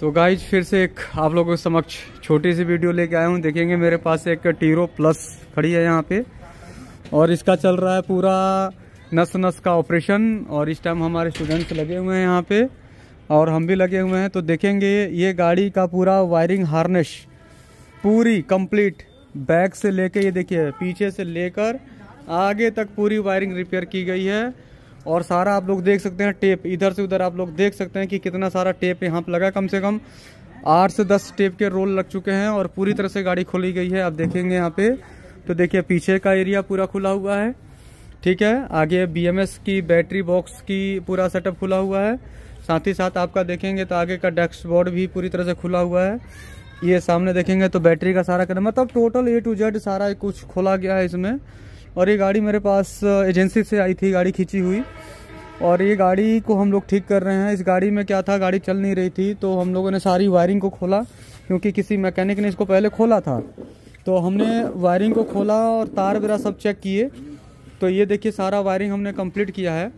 तो गाइज फिर से एक आप लोगों के समक्ष छोटी सी वीडियो लेके आया हूँ। देखेंगे मेरे पास एक टीरो प्लस खड़ी है यहाँ पे और इसका चल रहा है पूरा नस नस का ऑपरेशन। और इस टाइम हमारे स्टूडेंट्स लगे हुए हैं यहाँ पे और हम भी लगे हुए हैं। तो देखेंगे ये गाड़ी का पूरा वायरिंग हार्नेस पूरी कंप्लीट बैक से लेके ये देखिए पीछे से लेकर आगे तक पूरी वायरिंग रिपेयर की गई है। और सारा आप लोग देख सकते हैं टेप इधर से उधर आप लोग देख सकते हैं कि कितना सारा टेप यहाँ पे लगा। कम से कम 8 से 10 टेप के रोल लग चुके हैं और पूरी तरह से गाड़ी खोली गई है। आप देखेंगे यहाँ पे तो देखिए पीछे का एरिया पूरा खुला हुआ है, ठीक है। आगे BMS की बैटरी बॉक्स की पूरा सेटअप खुला हुआ है। साथ ही साथ आपका देखेंगे तो आगे का डैशबोर्ड भी पूरी तरह से खुला हुआ है। ये सामने देखेंगे तो बैटरी का सारा करना मतलब टोटल A to Z सारा कुछ खोला गया है इसमें। और ये गाड़ी मेरे पास एजेंसी से आई थी, गाड़ी खींची हुई, और ये गाड़ी को हम लोग ठीक कर रहे हैं। इस गाड़ी में क्या था, गाड़ी चल नहीं रही थी तो हम लोगों ने सारी वायरिंग को खोला क्योंकि किसी मैकेनिक ने इसको पहले खोला था। तो हमने वायरिंग को खोला और तार वगैरह सब चेक किए। तो ये देखिए सारा वायरिंग हमने कंप्लीट किया है।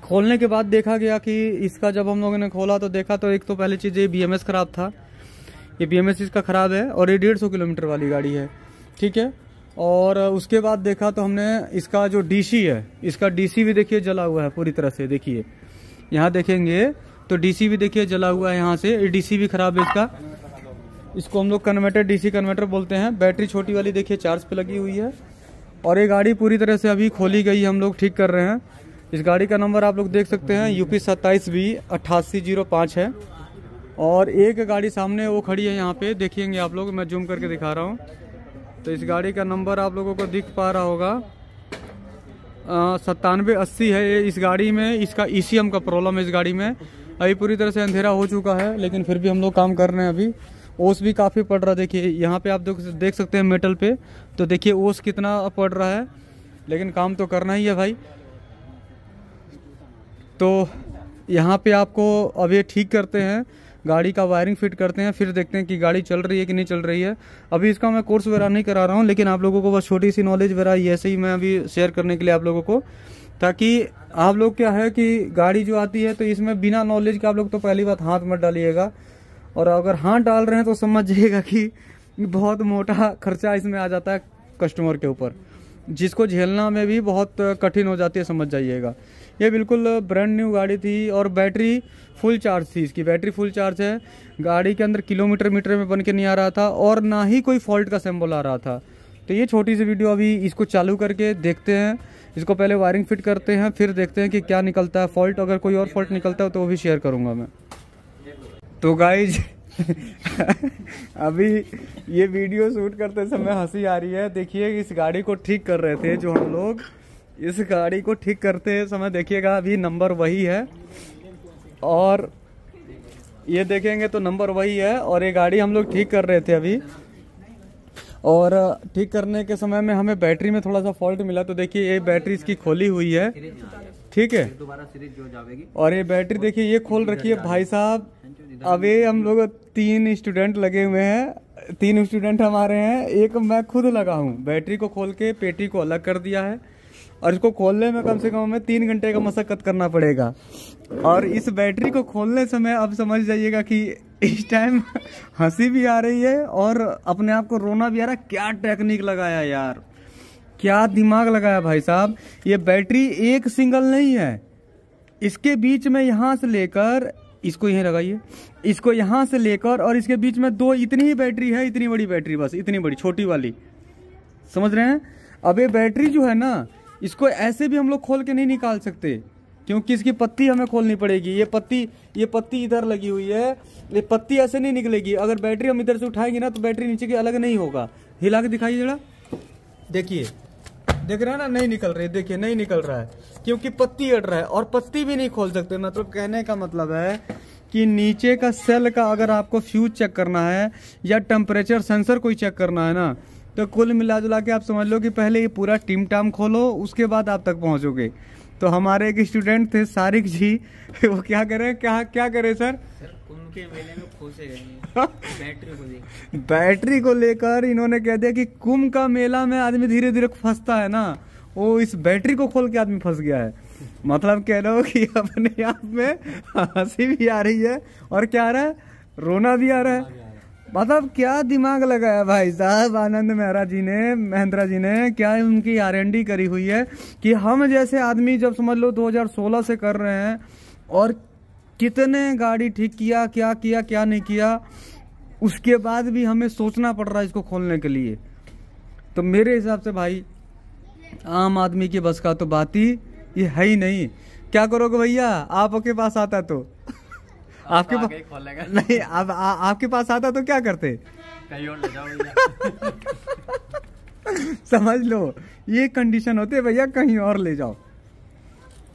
खोलने के बाद देखा गया कि इसका जब हम लोगों ने खोला तो देखा तो एक तो पहली चीज़ ये BMS ख़राब था, ये BMS इसका ख़राब है और ये 150 किलोमीटर वाली गाड़ी है, ठीक है। और उसके बाद देखा तो हमने इसका जो DC है, इसका DC भी देखिए जला हुआ है पूरी तरह से। देखिए यहाँ देखेंगे तो DC भी देखिए जला हुआ है यहाँ से, ये DC भी ख़राब है इसका। इसको हम लोग कन्वर्टर DC कन्वर्टर बोलते हैं। बैटरी छोटी वाली देखिए चार्ज पे लगी हुई है और ये गाड़ी पूरी तरह से अभी खोली गई, हम लोग ठीक कर रहे हैं। इस गाड़ी का नंबर आप लोग देख सकते हैं UP 27B 8805 है। और एक गाड़ी सामने वो खड़ी है यहाँ पे, देखिएंगे आप लोग, मैं जूम करके दिखा रहा हूँ। तो इस गाड़ी का नंबर आप लोगों को दिख पा रहा होगा 9780 है। ये इस गाड़ी में इसका ECM का प्रॉब्लम है। इस गाड़ी में अभी पूरी तरह से अंधेरा हो चुका है लेकिन फिर भी हम लोग काम कर रहे हैं। अभी ओस भी काफ़ी पड़ रहा है, देखिए यहाँ पे आप देख सकते हैं मेटल पे, तो देखिए ओस कितना पड़ रहा है, लेकिन काम तो करना ही है भाई। तो यहाँ पे आपको अब ये ठीक करते हैं, गाड़ी का वायरिंग फिट करते हैं, फिर देखते हैं कि गाड़ी चल रही है कि नहीं चल रही है। अभी इसका मैं कोर्स वगैरह नहीं करा रहा हूँ लेकिन आप लोगों को बस छोटी सी नॉलेज वगैरह ऐसे ही मैं अभी शेयर करने के लिए आप लोगों को, ताकि आप लोग क्या है कि गाड़ी जो आती है तो इसमें बिना नॉलेज के आप लोग तो पहली बात हाथ मत डालिएगा। और अगर हाथ डाल रहे हैं तो समझ जाइएगा कि बहुत मोटा खर्चा इसमें आ जाता है कस्टमर के ऊपर, जिसको झेलना में भी बहुत कठिन हो जाती है, समझ जाइएगा। ये बिल्कुल ब्रांड न्यू गाड़ी थी और बैटरी फुल चार्ज थी, इसकी बैटरी फुल चार्ज है। गाड़ी के अंदर किलोमीटर मीटर में बन के नहीं आ रहा था और ना ही कोई फॉल्ट का सिंबल आ रहा था। तो ये छोटी सी वीडियो अभी इसको चालू करके देखते हैं, इसको पहले वायरिंग फिट करते हैं, फिर देखते हैं कि क्या निकलता है फॉल्ट। अगर कोई और फॉल्ट निकलता है तो वो भी शेयर करूँगा मैं। तो गाइज अभी ये वीडियो शूट करते समय हंसी आ रही है। देखिए इस गाड़ी को ठीक कर रहे थे जो हम लोग, इस गाड़ी को ठीक करते समय देखिएगा अभी नंबर वही है और ये देखेंगे तो नंबर वही है। और ये गाड़ी हम लोग ठीक कर रहे थे अभी, और ठीक करने के समय में हमें बैटरी में थोड़ा सा फॉल्ट मिला। तो देखिए ये बैटरी इसकी खोली हुई है, ठीक है। और ये बैटरी देखिए ये खोल रखी है भाई साहब। अभी हम लोग 3 स्टूडेंट लगे हुए हैं, 3 स्टूडेंट हमारे हैं, एक मैं खुद लगा हूँ। बैटरी को खोल के पेटी को अलग कर दिया है और इसको खोलने में कम से कम हमें 3 घंटे का मशक्कत करना पड़ेगा। और इस बैटरी को खोलने समय अब समझ जाइएगा कि इस टाइम हंसी भी आ रही है और अपने आप को रोना भी आ रहा है। क्या टेक्निक लगाया यार, क्या दिमाग लगाया भाई साहब। ये बैटरी एक सिंगल नहीं है, इसके बीच में यहाँ से लेकर इसको यहीं लगाइए, इसको यहाँ से लेकर और इसके बीच में 2 इतनी ही बैटरी है, इतनी बड़ी बैटरी, बस इतनी बड़ी, छोटी वाली, समझ रहे हैं। अब ये बैटरी जो है ना, इसको ऐसे भी हम लोग खोल के नहीं निकाल सकते क्योंकि इसकी पत्ती हमें खोलनी पड़ेगी। ये पत्ती इधर लगी हुई है, ये पत्ती ऐसे नहीं निकलेगी। अगर बैटरी हम इधर से उठाएंगे ना तो बैटरी नीचे की अलग नहीं होगा। हिला के दिखाइए जरा, देखिए, देख रहे हैं ना, नहीं निकल रही, देखिए नहीं निकल रहा है क्योंकि पत्ती अड़ रहा है। और पत्ती भी नहीं खोल सकते। मतलब कहने का मतलब है कि नीचे का सेल का अगर आपको फ्यूज चेक करना है या टेम्परेचर सेंसर कोई चेक करना है ना, तो कुल मिला जुला के आप समझ लो कि पहले ये पूरा टिम टाम खोलो, उसके बाद आप तक पहुंचोगे। तो हमारे एक स्टूडेंट थे सारिक जी, वो क्या करें, क्या करें सर कुंभ के मेले में फंसे गए बैटरी को लेकर इन्होंने कह दिया कि कुंभ का मेला में आदमी धीरे धीरे फंसता है ना, वो इस बैटरी को खोल के आदमी फंस गया है। मतलब कह रहे हो कि अपने आप में हंसी भी आ रही है और क्या आ रहा है, रोना भी आ रहा है। मतलब क्या दिमाग लगाया भाई साहब आनंद मेहरा जी ने, महिंद्रा जी ने, क्या उनकी R&D करी हुई है कि हम जैसे आदमी जब समझ लो 2016 से कर रहे हैं और कितने गाड़ी ठीक किया, क्या नहीं किया, उसके बाद भी हमें सोचना पड़ रहा है इसको खोलने के लिए। तो मेरे हिसाब से भाई आम आदमी के बस का तो बात ही ये है ही नहीं। क्या करोगे भैया, आपके पास आता तो आपके पास नहीं, अब आपके पास आता तो क्या करते, कहीं और ले जाओ भैया। समझ लो ये कंडीशन होती है भैया, कहीं और ले जाओ।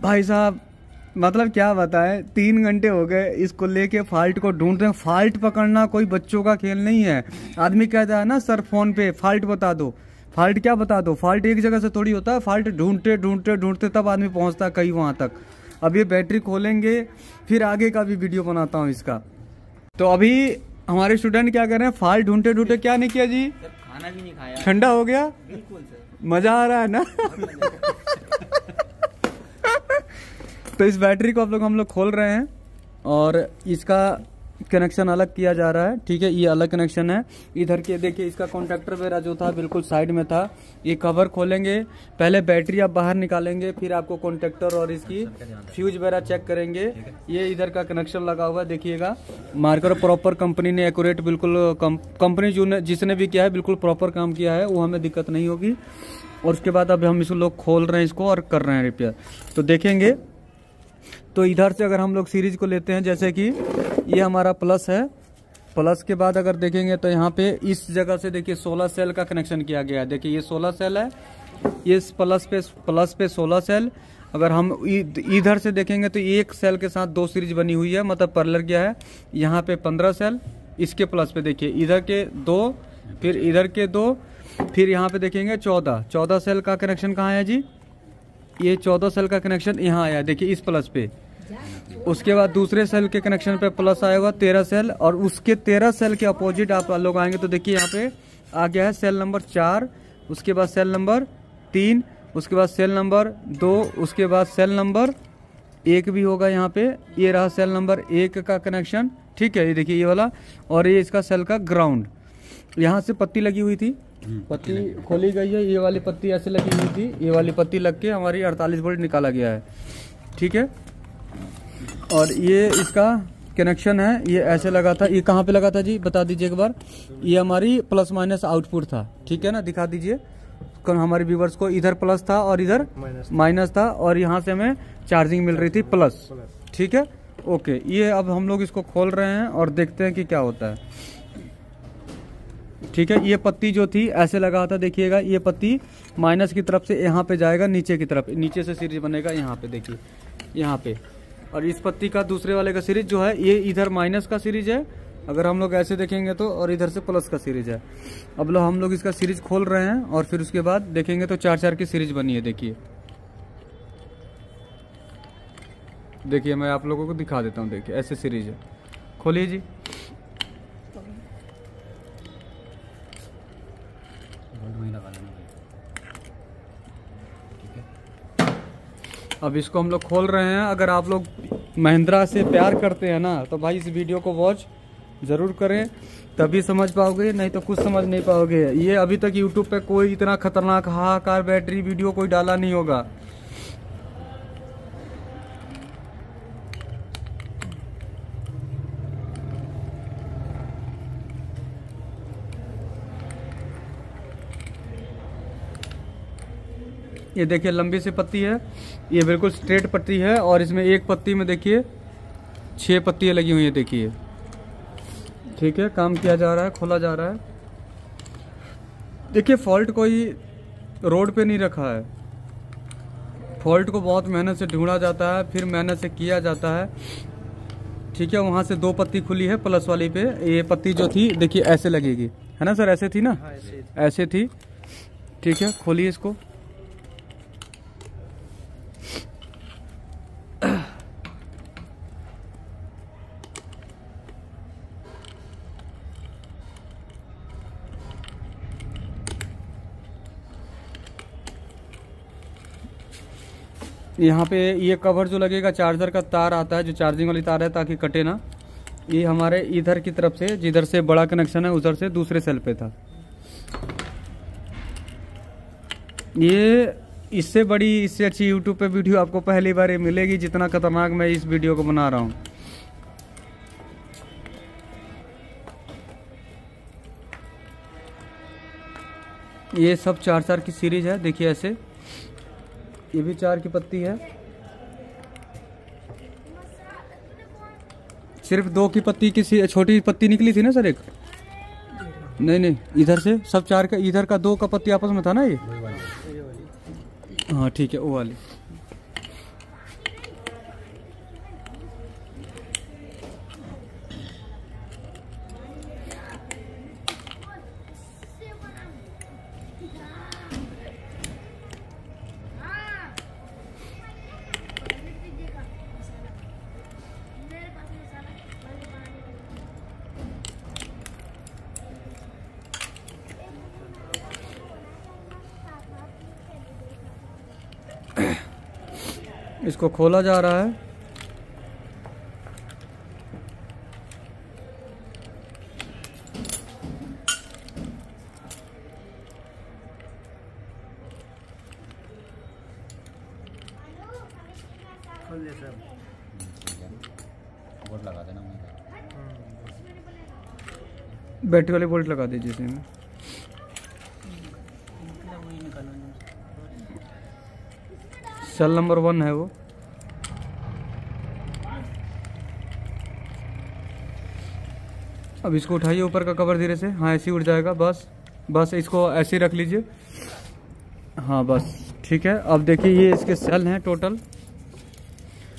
भाई साहब मतलब क्या बताएं, 3 घंटे हो गए इसको लेके फॉल्ट को ढूंढ रहे हैं। फॉल्ट पकड़ना कोई बच्चों का खेल नहीं है। आदमी कहता है ना सर फोन पे फॉल्ट बता दो, फॉल्ट क्या बता दो, फॉल्ट एक जगह से थोड़ी होता है, फॉल्ट ढूंढते ढूंढते ढूंढते तब आदमी पहुंचता है कहीं वहां तक। अब ये बैटरी खोलेंगे, फिर आगे का भी वीडियो बनाता हूँ इसका। तो अभी हमारे स्टूडेंट क्या कर रहे हैं, फॉल्ट ढूंढते ढूंढते क्या नहीं किया जी, सर खाना भी नहीं खाया। ठंडा हो गया, बिल्कुल सर, मजा आ रहा है ना। तो इस बैटरी को हम लोग खोल रहे हैं और इसका कनेक्शन अलग किया जा रहा है। ठीक है, ये अलग कनेक्शन है। इधर के देखिए इसका कॉन्टैक्टर वगैरह जो था बिल्कुल साइड में था। ये कवर खोलेंगे, पहले बैटरी आप बाहर निकालेंगे, फिर आपको कॉन्टैक्टर और इसकी फ्यूज वगैरह चेक करेंगे। ये इधर का कनेक्शन लगा हुआ है, देखिएगा मार्कर प्रॉपर कंपनी ने एक्यूरेट बिल्कुल कंपनी जो जिसने भी किया है बिल्कुल प्रॉपर काम किया है, वो हमें दिक्कत नहीं होगी। और उसके बाद अब हम इसको लोग खोल रहे हैं इसको और कर रहे हैं रिपेयर, तो देखेंगे। तो इधर से अगर हम लोग सीरीज को लेते हैं, जैसे कि ये हमारा प्लस है, प्लस के बाद अगर देखेंगे तो यहाँ पे इस जगह से देखिए 16 सेल का कनेक्शन किया गया है। देखिए ये 16 सेल है, ये प्लस पे 16 सेल। अगर हम इधर से देखेंगे तो एक सेल के साथ 2 सीरीज बनी हुई है, मतलब पैरेलल क्या है, यहाँ पे 15 सेल, इसके प्लस पे देखिए इधर के 2, फिर इधर के 2, फिर यहाँ पे देखेंगे 14 सेल का कनेक्शन कहाँ है जी, ये 14 सेल का कनेक्शन यहाँ आया, देखिए इस प्लस पे। उसके बाद दूसरे सेल के कनेक्शन पे प्लस आएगा 13 सेल, और उसके 13 सेल के अपोजिट आप लोग आएंगे तो देखिए यहाँ पे आ गया है सेल नंबर 4, उसके बाद सेल नंबर 3, उसके बाद सेल नंबर 2, उसके बाद सेल नंबर 1 भी होगा यहाँ पे। ये रहा सेल नंबर 1 का कनेक्शन, ठीक है, ये देखिए ये वाला। और ये इसका सेल का ग्राउंड, यहाँ से पत्ती लगी हुई थी, पत्ती खोली गई है, ये वाली पत्ती ऐसे लगी हुई थी, ये वाली पत्ती लग के हमारी 48 वोल्ट निकाला गया है, ठीक है। और ये इसका कनेक्शन है, ये ऐसे लगा था, ये कहाँ पे लगा था जी बता दीजिए एक बार। ये हमारी प्लस माइनस आउटपुट था, ठीक है ना, दिखा दीजिए हमारे व्यूवर्स को। इधर प्लस था और इधर माइनस था, और यहाँ से हमें चार्जिंग मिल रही थी प्लस, ठीक है, ओके। ये अब हम लोग इसको खोल रहे हैं और देखते हैं कि क्या होता है, ठीक है। ये पत्ती जो थी ऐसे लगा था, देखिएगा ये पत्ती माइनस की तरफ से यहाँ पे जाएगा नीचे की तरफ, नीचे से सीरीज बनेगा यहाँ पे, देखिए यहाँ पे। और इस पत्ती का दूसरे वाले का सीरीज जो है, ये इधर माइनस का सीरीज है अगर हम लोग ऐसे देखेंगे तो, और इधर से प्लस का सीरीज है। अब हम लोग इसका सीरीज खोल रहे हैं और फिर उसके बाद देखेंगे तो 4-4 की सीरीज बनी है, देखिए देखिए मैं आप लोगों को दिखा देता हूँ, देखिए ऐसे सीरीज है। खोलिए जी, अब इसको हम लोग खोल रहे हैं। अगर आप लोग महिंद्रा से प्यार करते हैं ना तो भाई इस वीडियो को वॉच ज़रूर करें, तभी समझ पाओगे, नहीं तो कुछ समझ नहीं पाओगे। ये अभी तक यूट्यूब पे कोई इतना खतरनाक हाहाकार बैटरी वीडियो कोई डाला नहीं होगा। ये देखिए लंबी सी पत्ती है, ये बिल्कुल स्ट्रेट पत्ती है, और इसमें एक पत्ती में देखिए 6 पत्तियां लगी हुई है, देखिए ठीक है। काम किया जा रहा है, खोला जा रहा है। देखिए फॉल्ट कोई रोड पे नहीं रखा है, फॉल्ट को बहुत मेहनत से ढूंढा जाता है, फिर मेहनत से किया जाता है, ठीक है। वहाँ से 2 पत्ती खुली है प्लस वाली पे, ये पत्ती जो थी देखिए ऐसे लगेगी, है ना सर, ऐसे थी ना, ऐसे थी, ठीक है। खोलिए इसको, यहाँ पे ये कवर जो लगेगा, चार्जर का तार आता है जो चार्जिंग वाली तार है, ताकि कटे ना, ये हमारे इधर की तरफ से, जिधर से बड़ा कनेक्शन है उधर से दूसरे सेल पे था। ये इससे बड़ी, इससे अच्छी यूट्यूब पे वीडियो आपको पहली बार मिलेगी, जितना खतरनाक मैं इस वीडियो को बना रहा हूँ। ये सब 4-4 की सीरीज है, देखिए ऐसे। ये भी 4 की पत्ती है, सिर्फ 2 की पत्ती की छोटी पत्ती निकली थी ना सर एक। नहीं, इधर से सब 4 का, इधर का 2 का पत्ती आपस में था ना ये। हाँ ठीक है, वो वाली। इसको खोला जा रहा है। बोर्ड लगा देना, बैटरी वाले बोल्ट लगा दीजिए इसमें। सेल नंबर 1 है वो। अब इसको उठाइए ऊपर का कवर धीरे से। हाँ ऐसे ही उठ जाएगा, बस इसको ऐसे ही रख लीजिए। हाँ बस ठीक है। अब देखिए ये इसके सेल हैं टोटल